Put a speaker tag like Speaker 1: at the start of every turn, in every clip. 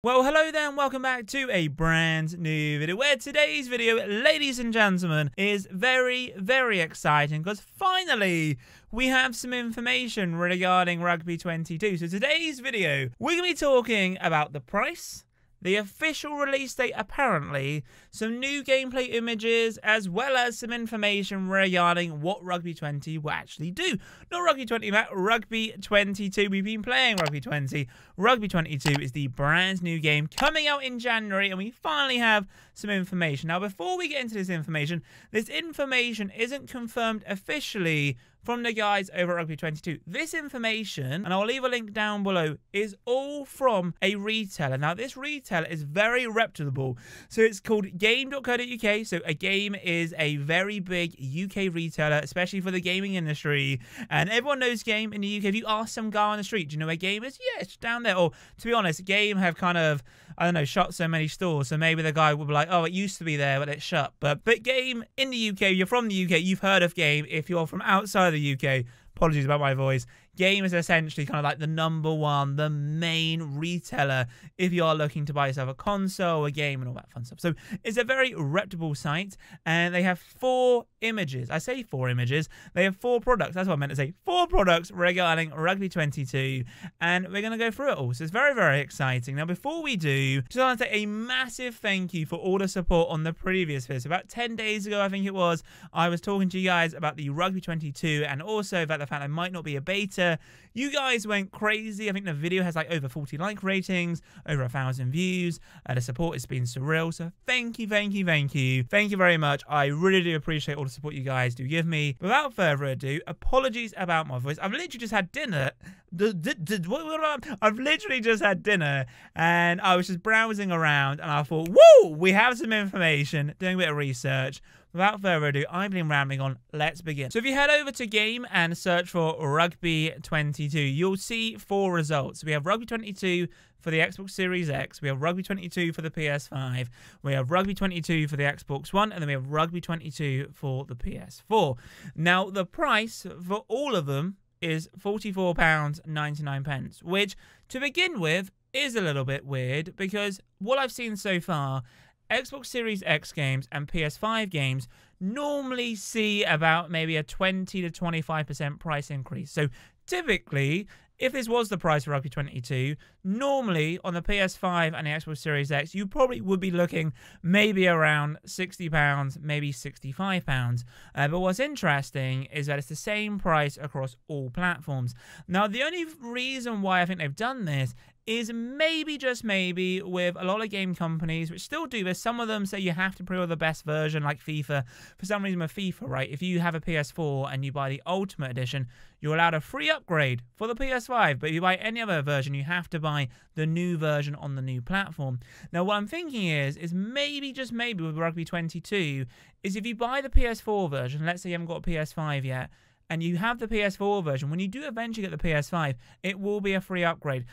Speaker 1: Well, hello there and welcome back to a brand new video where today's video, ladies and gentlemen, is very, very exciting because finally we have some information regarding Rugby 22. So today's video, we're going to be talking about the price, the official release date apparently, some new gameplay images, as well as some information regarding what Rugby 20 will actually do. Not Rugby 20, Matt, Rugby 22. We've been playing Rugby 20. Rugby 22 is the brand new game coming out in January, and we finally have some information. Now, before we get into this information isn't confirmed officially from the guys over at Rugby 22. This information, and I'll leave a link down below, is all from a retailer. Now, this retailer is very reputable. So it's called game.co.uk. So a Game is a very big UK retailer, especially for the gaming industry. And everyone knows Game in the UK. If you ask some guy on the street, do you know where Game is? Yeah, it's down there. Or to be honest, Game have kind of, I don't know, shut so many stores. So maybe the guy would be like, oh, it used to be there, but it's shut. But Game in the UK, you're from the UK, you've heard of Game. If you're from outside the UK, apologies about my voice. Game is essentially kind of like the #1, the main retailer if you are looking to buy yourself a console, a game, and all that fun stuff. So it's a very reputable site, and they have 4 images. I say 4 images. They have 4 products. That's what I meant to say. 4 products regarding Rugby 22, and we're going to go through it all. So it's very, very exciting. Now, before we do, just want to say a massive thank you for all the support on the previous video. So about 10 days ago, I think it was, I was talking to you guys about the Rugby 22 and also about the fact it might not be a beta. You guys went crazy. I think the video has like over 40 like ratings, over 1,000 views. The support has been surreal. So thank you, thank you, thank you. Thank you very much. I really do appreciate all the support you guys do give me. Without further ado, apologies about my voice. I've literally just had dinner. I've literally just had dinner and I was just browsing around and I thought, whoa, we have some information, doing a bit of research. Without further ado, I've been rambling on. Let's begin. So if you head over to Game and search for Rugby 22, you'll see 4 results. We have Rugby 22 for the Xbox Series X, we have Rugby 22 for the PS5, we have Rugby 22 for the Xbox One, and then we have Rugby 22 for the PS4. Now, the price for all of them is £44.99, which, to begin with, is a little bit weird because what I've seen so far, Xbox Series X games and PS5 games normally see about maybe a 20 to 25% price increase. So typically, if this was the price for Rugby 22, normally on the PS5 and the Xbox Series X, you probably would be looking maybe around £60, maybe £65. But what's interesting is that it's the same price across all platforms. Now, the only reason why I think they've done this is maybe, just maybe, with a lot of game companies, which still do this. Some of them say you have to pre-order the best version, like FIFA. For some reason with FIFA, right, if you have a PS4 and you buy the Ultimate Edition, you're allowed a free upgrade for the PS5. But if you buy any other version, you have to buy the new version on the new platform. Now, what I'm thinking is maybe, just maybe, with Rugby 22, is if you buy the PS4 version, let's say you haven't got a PS5 yet, and you have the PS4 version, when you do eventually get the PS5, it will be a free upgrade.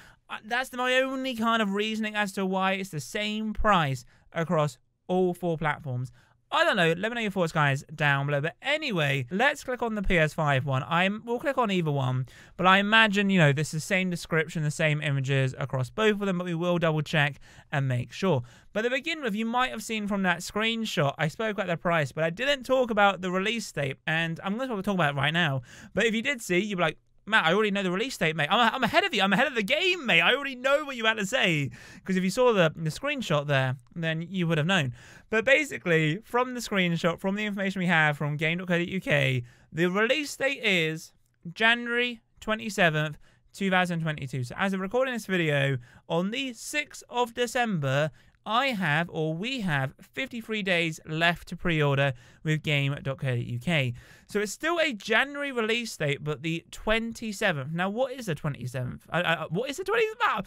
Speaker 1: That's my only kind of reasoning as to why it's the same price across all 4 platforms. I don't know. Let me know your thoughts, guys, down below. But anyway, let's click on the PS5 one. We'll click on either one. But I imagine, you know, this is the same description, the same images across both of them. But we will double check and make sure. But to begin with, you might have seen from that screenshot, I spoke about the price, but I didn't talk about the release date. And I'm going to talk about it right now. But if you did see, you'd be like, Matt, I already know the release date, mate. I'm ahead of you. I'm ahead of the game, mate. I already know what you had to say. Because if you saw the screenshot there, then you would have known. But basically, from the screenshot, from the information we have from game.co.uk, the release date is January 27th, 2022. So as of recording this video, on the 6th of December, we have 53 days left to pre-order with game.co.uk. So it's still a January release date, but the 27th. Now, what is the 27th? What is the 27th?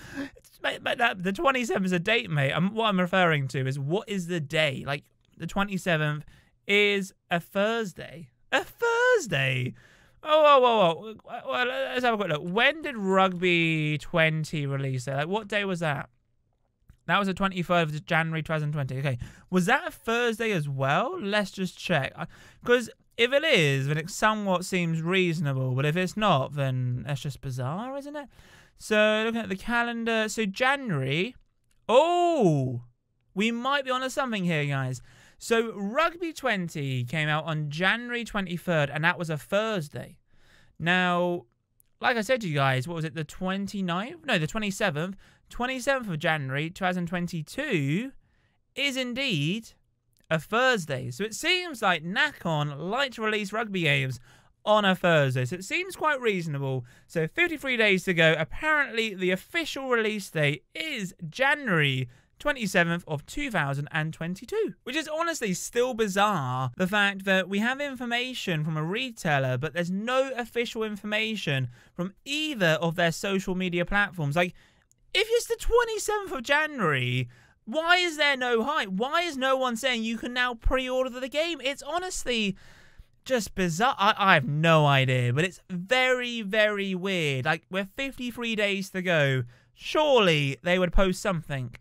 Speaker 1: The 27th is a date, mate. What I'm referring to is what is the day? Like, the 27th is a Thursday. A Thursday! Oh. Well, let's have a quick look. When did Rugby 20 release? Like, what day was that? That was the 23rd of January 2020. Okay. Was that a Thursday as well? Let's just check. Because if it is, then it somewhat seems reasonable. But if it's not, then that's just bizarre, isn't it? So looking at the calendar. So January Oh, we might be onto something here, guys. So Rugby 20 came out on January 23rd, and that was a Thursday. Now, like I said to you guys, what was it, the 29th? No, the 27th. 27th of January 2022 is indeed a Thursday. So it seems like Nacon like to release rugby games on a Thursday. So it seems quite reasonable. So 53 days to go. Apparently, the official release date is January 27th of 2022, which is honestly still bizarre. The fact that we have information from a retailer, but there's no official information from either of their social media platforms. Like, if it's the 27th of January, why is there no hype? Why is no one saying you can now pre-order the game? It's honestly just bizarre. I have no idea, but it's very, very weird. Like, we're 53 days to go. Surely they would post something.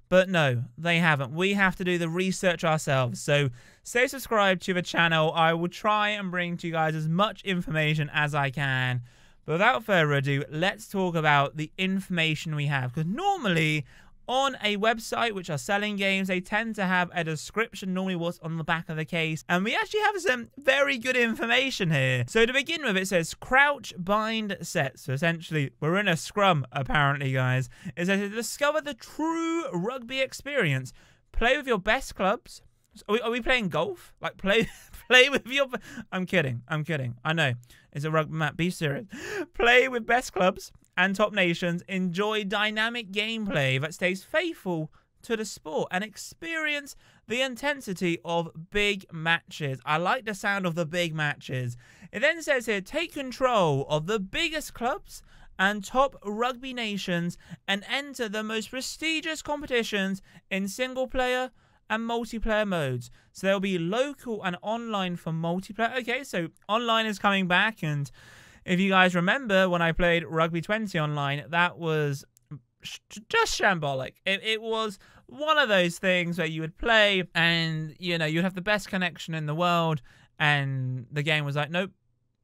Speaker 1: But no, they haven't. We have to do the research ourselves. So stay subscribed to the channel. I will try and bring to you guys as much information as I can. But without further ado, let's talk about the information we have. Because normally, on a website which are selling games, they tend to have a description, normally what's on the back of the case. And we actually have some very good information here. So to begin with, it says crouch bind set. So essentially, we're in a scrum, apparently, guys. It says to discover the true rugby experience. Play with your best clubs. Are we playing golf? Like, play with your... I'm kidding. I know. It's a rugby map. Be serious. Play with best clubs and top nations. Enjoy dynamic gameplay that stays faithful to the sport and experience the intensity of big matches. I like the sound of the big matches. It then says here, take control of the biggest clubs and top rugby nations and enter the most prestigious competitions in single player and multiplayer modes. So there'll be local and online for multiplayer. Okay, so online is coming back, and if you guys remember when I played Rugby 20 online, that was just shambolic. It was one of those things where you would play and, you know, you'd have the best connection in the world, and the game was like, nope,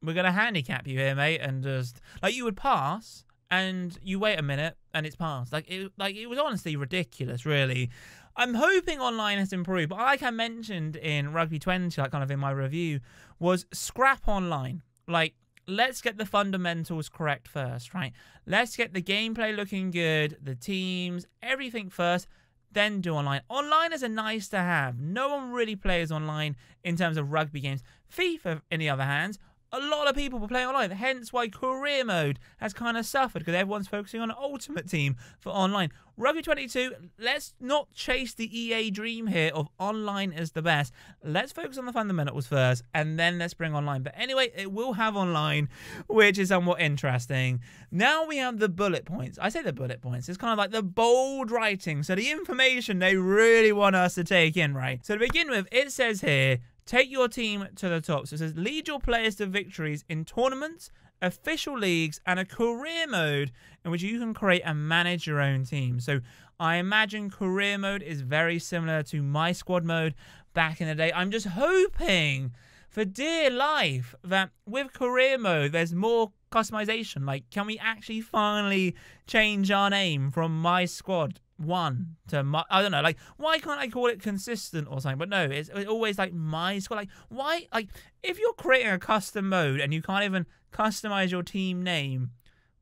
Speaker 1: we're going to handicap you here, mate, and just, like, you would pass, and you wait a minute, and it's passed. Like, it was honestly ridiculous, really. I'm hoping online has improved, but like I mentioned in Rugby 20, like kind of in my review, was scrap online. Like, let's get the fundamentals correct first, right? Let's get the gameplay looking good, the teams, everything first, then do online. Online is a nice to have. No one really plays online in terms of rugby games. FIFA, in the other hand, a lot of people will play online, hence why career mode has kind of suffered, because everyone's focusing on Ultimate Team for online. Rugby 22, let's not chase the EA dream here of online is the best. Let's focus on the fundamentals first, and then let's bring online. But anyway, it will have online, which is somewhat interesting. Now we have the bullet points. I say the bullet points. It's kind of like the bold writing, so the information they really want us to take in, right? So to begin with, it says here, take your team to the top. So it says, lead your players to victories in tournaments, official leagues, and a career mode in which you can create and manage your own team. So I imagine career mode is very similar to my squad mode back in the day. I'm just hoping for dear life that with career mode, there's more customization. Like, can we actually finally change our name from my squad 1 to my, I don't know, like, why can't I call it consistent or something? But no, it's always like my squad. Like, why? Like, if you're creating a custom mode and you can't even customize your team name,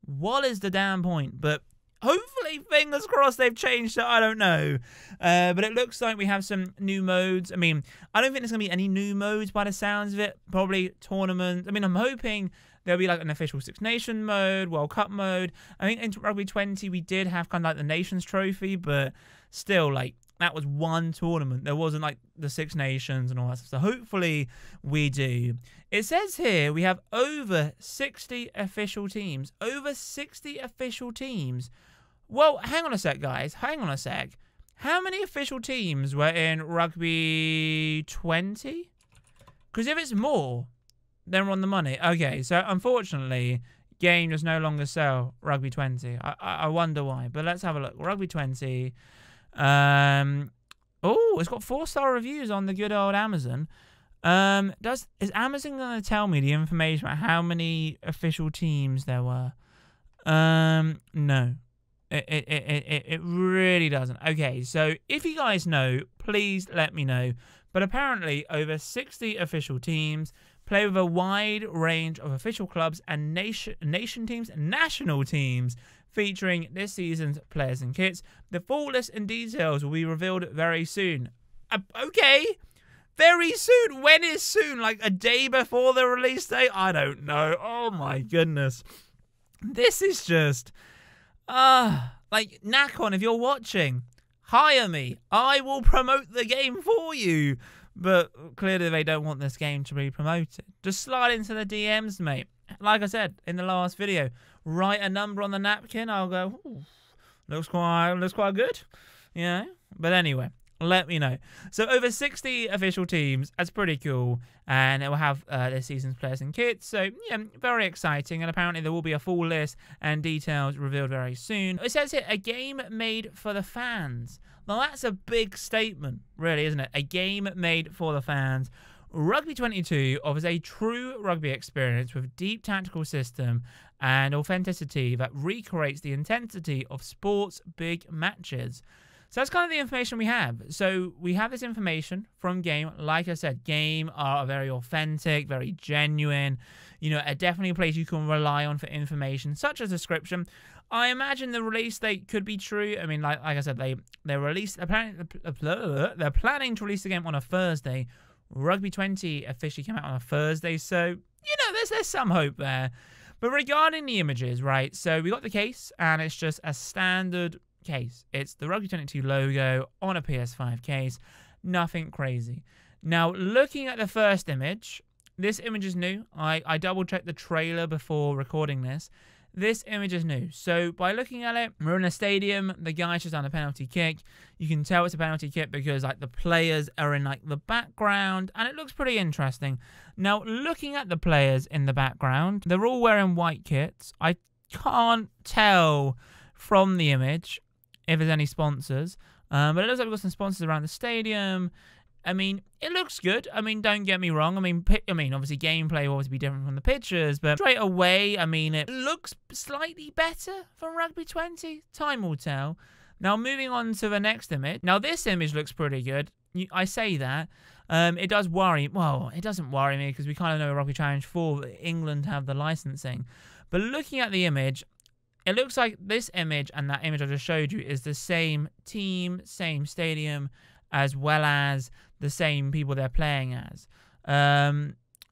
Speaker 1: what is the damn point? But hopefully, fingers crossed, they've changed it. I don't know. But it looks like we have some new modes. I mean, I don't think there's going to be any new modes by the sounds of it. Probably tournament. I mean, I'm hoping there'll be like an official Six Nation mode, World Cup mode. I think in Rugby 20 we did have kind of like the Nations Trophy, but still, like, that was one tournament. There wasn't like the Six Nations and all that stuff. So hopefully we do. It says here we have over 60 official teams. Over 60 official teams. Well, hang on a sec, guys. Hang on a sec. How many official teams were in Rugby 20? Because if it's more, then we're on the money. Okay, so unfortunately, game does no longer sell Rugby 20. I wonder why, but let's have a look. Rugby 20. Oh, it's got 4-star reviews on the good old Amazon. Is Amazon going to tell me the information about how many official teams there were? No. It really doesn't. Okay, so if you guys know, please let me know. But apparently, over 60 official teams play with a wide range of official clubs and national teams featuring this season's players and kits. The full list and details will be revealed very soon. Okay, very soon. When is soon? Like a day before the release date? I don't know. Oh my goodness. This is just... like, Nakon, if you're watching, hire me. I will promote the game for you. But clearly they don't want this game to be promoted. Just slide into the DMs, mate. Like I said in the last video, write a number on the napkin. I'll go, ooh, looks quite good. Yeah. But anyway, let me know. So over 60 official teams. That's pretty cool. And it will have this season's players and kits. So, yeah, very exciting. And apparently there will be a full list and details revealed very soon. It says here, a game made for the fans. Now, that's a big statement, really, isn't it? A game made for the fans. Rugby 22 offers a true rugby experience with deep tactical system and authenticity that recreates the intensity of sports big matches. So that's kind of the information we have. So we have this information from Game. Like I said, Game are very authentic, very genuine. You know, definitely a place you can rely on for information, such as description. I imagine the release date could be true. I mean, like I said, they're planning to release the game on a Thursday. Rugby 20 officially came out on a Thursday, so you know there's some hope there. But regarding the images, right? So we got the case, and it's just a standard case. It's the Rugby 22 logo on a PS5 case. Nothing crazy. Now, looking at the first image, this image is new. I double-checked the trailer before recording this. This image is new. So by looking at it, we're in a stadium. The guy's just done a penalty kick. You can tell it's a penalty kick because like the players are in like the background, and it looks pretty interesting. Now, looking at the players in the background, they're all wearing white kits. I can't tell from the image if there's any sponsors, but it looks like we've got some sponsors around the stadium. I mean, it looks good. I mean, don't get me wrong. I mean, obviously, gameplay will always be different from the pictures, but straight away, I mean, it looks slightly better from Rugby 20. Time will tell. Now, moving on to the next image. Now, this image looks pretty good. I say that. It does worry. Well, it doesn't worry me because we kind of know Rugby Challenge 4, England have the licensing. But looking at the image, it looks like this image and that image I just showed you is the same team, same stadium, as well as the same people they're playing as.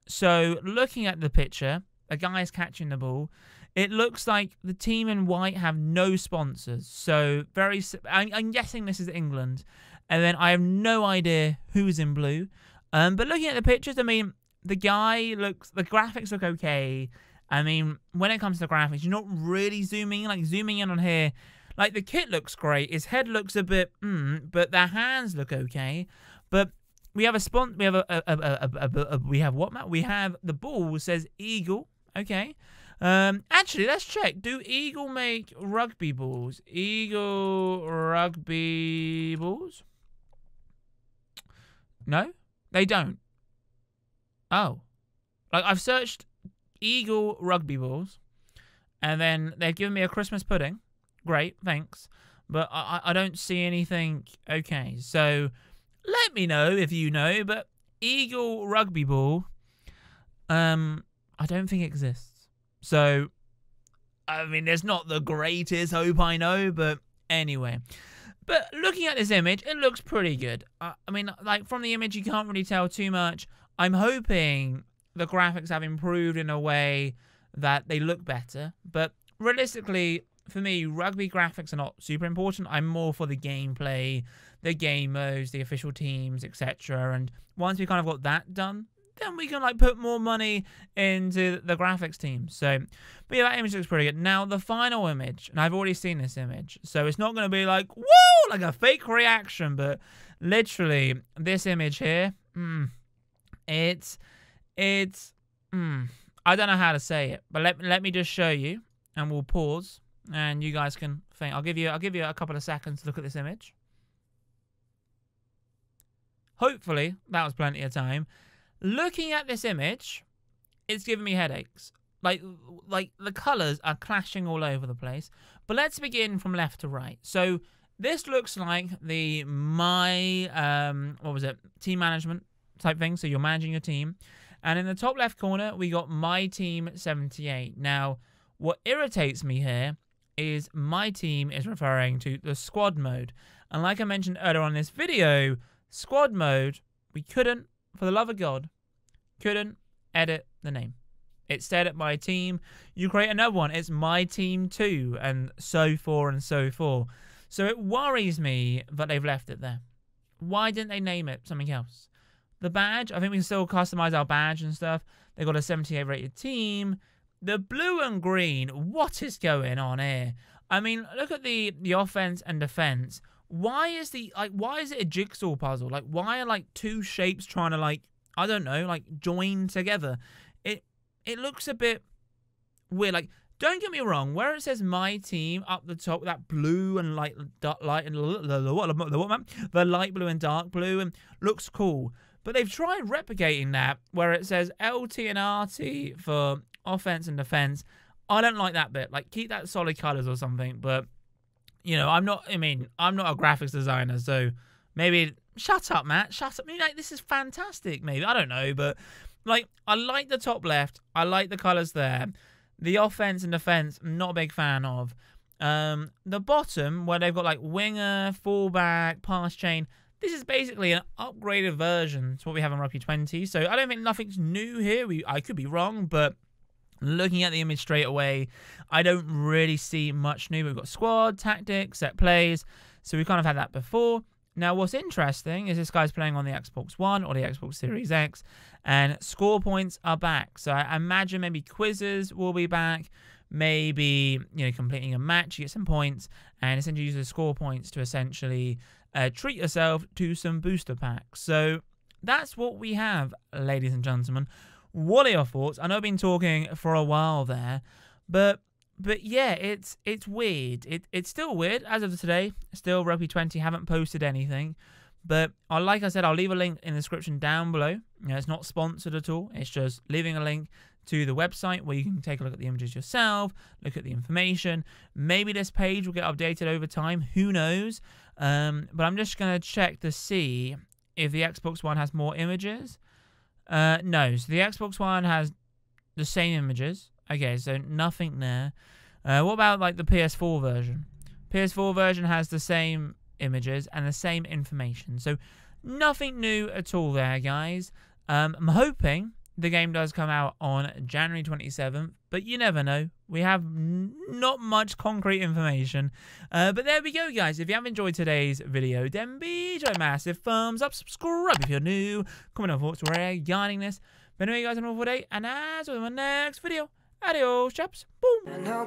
Speaker 1: So looking at the picture, a guy's catching the ball. It looks like the team in white have no sponsors. So I'm guessing this is England. And then I have no idea who's in blue. But looking at the pictures, I mean, the graphics look okay. I mean, when it comes to graphics, you're not really zooming in. Like zooming in on here, like the kit looks great. His head looks a bit, but their hands look okay. But we have we have what, Matt? We have the ball says Eagle. Okay. Actually, let's check. Do Eagle make rugby balls? Eagle rugby balls? No, they don't. Oh, like I've searched Eagle rugby balls, and then they've given me a Christmas pudding. Great, thanks. But I don't see anything. Okay, so let me know if you know. But Eagle rugby ball, I don't think exists. So, I mean, there's not the greatest hope I know, but anyway. But looking at this image, it looks pretty good. I mean, like from the image, you can't really tell too much. I'm hoping the graphics have improved in a way that they look better. But realistically, for me, rugby graphics are not super important. I'm more for the gameplay, the game modes, the official teams, etc. And once we kind of got that done, then we can like put more money into the graphics team. So, but yeah, that image looks pretty good. Now, the final image, and I've already seen this image, so it's not going to be like, whoa, like a fake reaction, but literally, this image here, I don't know how to say it, but let me just show you, and we'll pause, and you guys can think. I'll give you a couple of seconds to look at this image. Hopefully, that was plenty of time. Looking at this image, it's giving me headaches. like the colors are clashing all over the place. But let's begin from left to right. So this looks like the team management type thing. So you're managing your team. And in the top left corner, we got My Team 78. Now, what irritates me here is My Team is referring to the squad mode. And like I mentioned earlier on in this video, squad mode, we couldn't, for the love of God, couldn't edit the name. It stayed at My Team. You create another one, it's My Team 2, and so forth and so forth. So it worries me that they've left it there. Why didn't they name it something else? The badge, I think we can still customize our badge and stuff. They got a 78 rated team. The blue and green, what is going on here? I mean, look at the offense and defense. Why is it a jigsaw puzzle? Like, why are like two shapes trying to, like, I don't know, like join together? It looks a bit weird. Like, don't get me wrong, where it says My Team up the top, that blue and light and the light blue and dark blue, and looks cool. But they've tried replicating that where it says LT and RT for offense and defense. I don't like that bit. Like, keep that solid colors or something. But you know, I'm not a graphics designer, so maybe shut up, Matt. Shut up. I mean, like, this is fantastic. Maybe, I don't know, but like, I like the top left. I like the colors there. The offense and defense, I'm not a big fan of. The bottom, where they've got like winger, fullback, pass chain, this is basically an upgraded version to what we have on Rugby 20. So I don't think nothing's new here. I could be wrong, but looking at the image straight away, I don't really see much new. We've got squad, tactics, set plays. So we kind of had that before. Now, what's interesting is this guy's playing on the Xbox One or the Xbox Series X, and score points are back. So I imagine maybe quizzes will be back. Maybe, you know, completing a match, you get some points, and essentially use the score points to essentially treat yourself to some booster packs. So that's what we have, ladies and gentlemen. What are your thoughts? I know I've been talking for a while there, but yeah, it's weird. It's still weird as of today. Still, Rugby 20 haven't posted anything. But like I said, I'll leave a link in the description down below. You know, it's not sponsored at all. It's just leaving a link to the website where you can take a look at the images yourself, look at the information. Maybe this page will get updated over time. Who knows? But I'm just going to check to see if the Xbox One has more images. No, so the Xbox One has the same images. Okay, so nothing there. What about like the PS4 version? PS4 version has the same images and the same information. So nothing new at all there, guys. I'm hoping the game does come out on January 27th, but you never know. We have not much concrete information. But there we go, guys. If you have enjoyed today's video, then be sure to massive thumbs up, subscribe if you're new, comment on thoughts regarding this. But anyway, guys, have a wonderful day, and as with my next video, adios, chaps. Boom.